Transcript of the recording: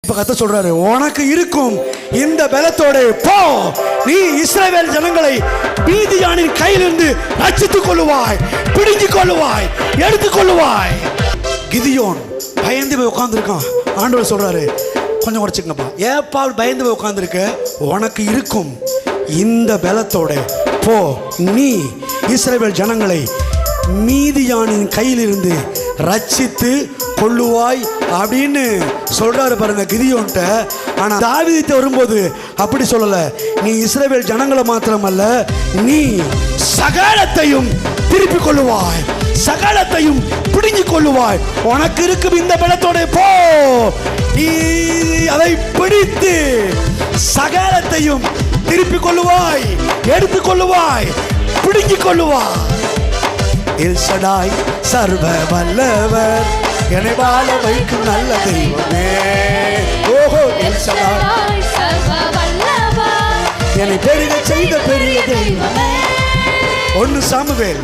இப்ப கர்த்தர் சொல்றாரு, உனக்கு இருக்கும் இந்த பலத்தோட போ, நீ இஸ்ரவேல் ஜனங்களை மீதியானின் கையிலிருந்து ரட்சித்துக் கொள்ளுவாய், பிடித்துக் கொள்ளுவாய், எடுத்துக் கொள்ளுவாய். கிதியோன் பயந்து போய் உட்கார்ந்துருக்கான். ஆண்டவர் சொல்றாரு, கொஞ்சம் குறைச்சிங்கப்பா, ஏப்பா பயந்து போய் உட்கார்ந்துருக்க? உனக்கு இருக்கும் இந்த பலத்தோட போ, நீ இஸ்ரவேல் ஜனங்களை மீதியானின் கையிலிருந்து ரட்சித்து கொள்ளுவாய் அப்படின்னு சொல்றாரு பாருங்க கிதியோன்ட்ட. ஆனா தாவீது வரும்போது அப்படி சொல்லல. நீ இஸ்ரவேல் ஜனங்களை மாத்திரமல்ல, நீ சகலத்தையும் திருப்பிக் கொள்ளுவாய், சகலத்தையும் பிடுங்கிக் கொள்ளுவாய். உனக்கு இருக்கும் இந்த பலத்தோட போ, நீ அதை பிடித்து சகலத்தையும் திருப்பிக் கொள்ளுவாய், எடுத்துக் கொள்ளுவாய், பிடுங்கிக் கொள்ளுவாய். எல் ஷடாய் சர்வ வல்லவர், என்னை வாழ வைக்கும் நல்ல தெய்வமே. ஓஹோ, எல் ஷடாய் சர்வ வல்லவர், என்னை பெருக செய்த பெரிய தெய்வமே. 1 சாமுவேல்